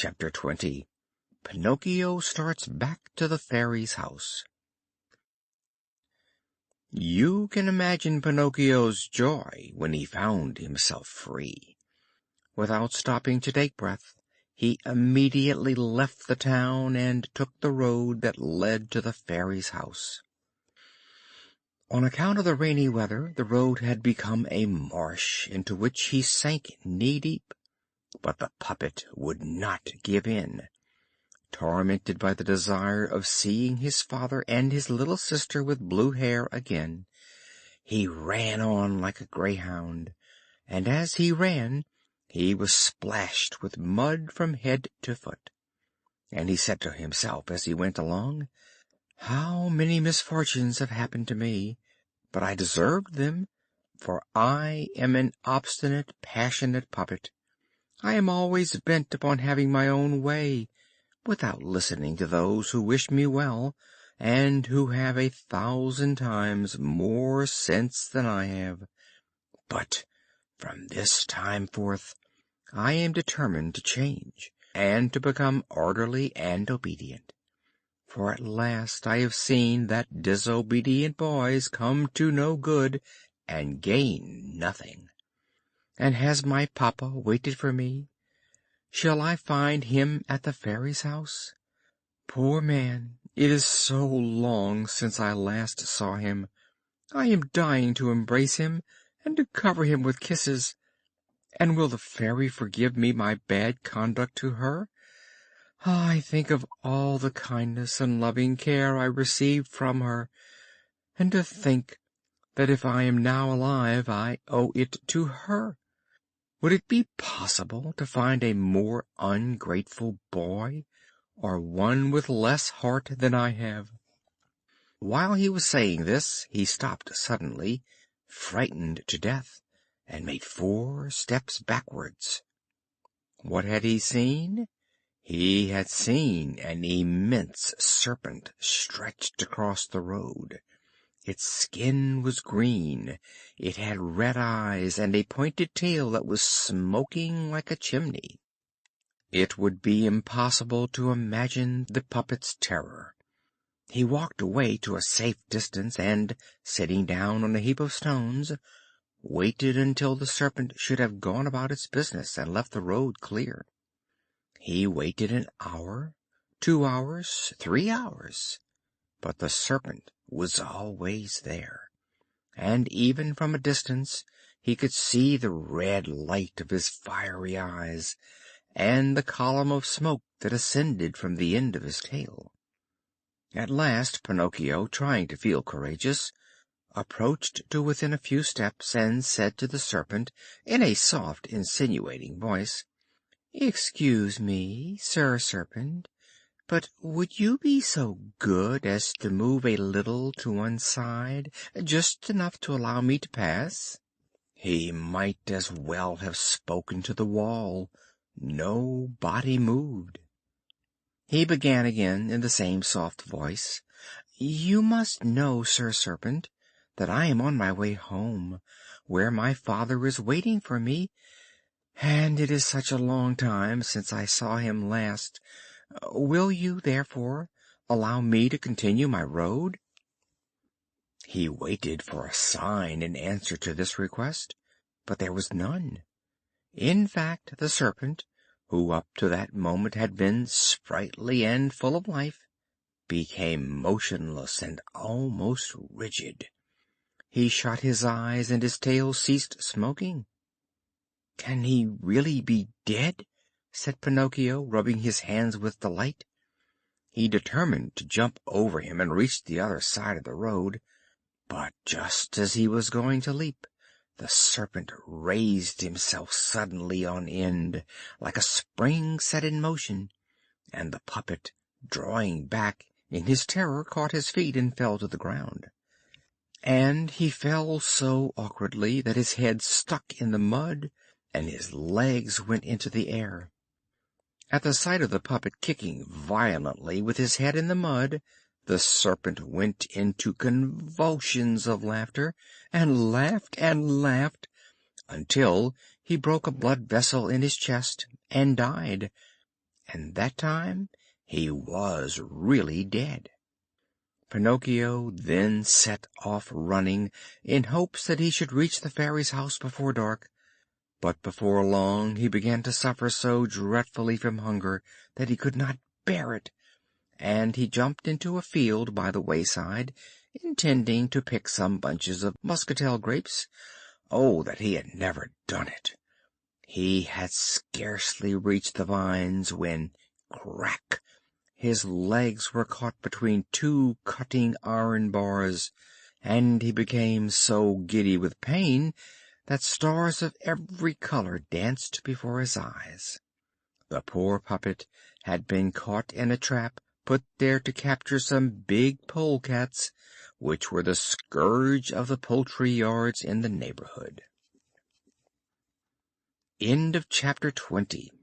Chapter 20. Pinocchio starts back to the fairy's house. You can imagine Pinocchio's joy when he found himself free. Without stopping to take breath, he immediately left the town and took the road that led to the fairy's house. On account of the rainy weather, the road had become a marsh into which he sank knee-deep. But the puppet would not give in. Tormented by the desire of seeing his father and his little sister with blue hair again, he ran on like a greyhound, and as he ran he was splashed with mud from head to foot. And he said to himself as he went along, "How many misfortunes have happened to me, but I deserved them, for I am an obstinate, passionate puppet. I am always bent upon having my own way, without listening to those who wish me well, and who have 1,000 times more sense than I have. But from this time forth I am determined to change, and to become orderly and obedient. For at last I have seen that disobedient boys come to no good and gain nothing. And has my papa waited for me? Shall I find him at the fairy's house? Poor man, it is so long since I last saw him. I am dying to embrace him and to cover him with kisses. And will the fairy forgive me my bad conduct to her? I think of all the kindness and loving care I received from her, and to think that if I am now alive I owe it to her. Would it be possible to find a more ungrateful boy, or one with less heart than I have?" While he was saying this, he stopped suddenly, frightened to death, and made 4 steps backwards. What had he seen? He had seen an immense serpent stretched across the road. Its skin was green, it had red eyes and a pointed tail that was smoking like a chimney. It would be impossible to imagine the puppet's terror. He walked away to a safe distance and, sitting down on a heap of stones, waited until the serpent should have gone about its business and left the road clear. He waited an hour, 2 hours, 3 hours. But the serpent was always there, and even from a distance he could see the red light of his fiery eyes, and the column of smoke that ascended from the end of his tail. At last Pinocchio, trying to feel courageous, approached to within a few steps, and said to the serpent in a soft, insinuating voice, "Excuse me, Sir Serpent, but would you be so good as to move a little to one side, just enough to allow me to pass?" He might as well have spoken to the wall. Nobody moved. He began again in the same soft voice, "You must know, Sir Serpent, that I am on my way home, where my father is waiting for me, and it is such a long time since I saw him last. Will you, therefore, allow me to continue my road?" He waited for a sign in answer to this request, but there was none. In fact, the serpent, who up to that moment had been sprightly and full of life, became motionless and almost rigid. He shut his eyes and his tail ceased smoking. "Can he really be dead?" said Pinocchio, rubbing his hands with delight. He determined to jump over him and reach the other side of the road, but just as he was going to leap, the serpent raised himself suddenly on end, like a spring set in motion, and the puppet, drawing back in his terror, caught his feet and fell to the ground. And he fell so awkwardly that his head stuck in the mud and his legs went into the air. At the sight of the puppet kicking violently with his head in the mud, the serpent went into convulsions of laughter, and laughed, until he broke a blood vessel in his chest and died, and that time he was really dead. Pinocchio then set off running, in hopes that he should reach the Fairy's house before dark, but before long he began to suffer so dreadfully from hunger that he could not bear it, and he jumped into a field by the wayside, intending to pick some bunches of muscatel grapes. Oh, that he had never done it! He had scarcely reached the vines when, crack! His legs were caught between two cutting iron bars, and he became so giddy with pain that stars of every color danced before his eyes. The poor puppet had been caught in a trap put there to capture some big polecats, which were the scourge of the poultry yards in the neighborhood. Chapter 21.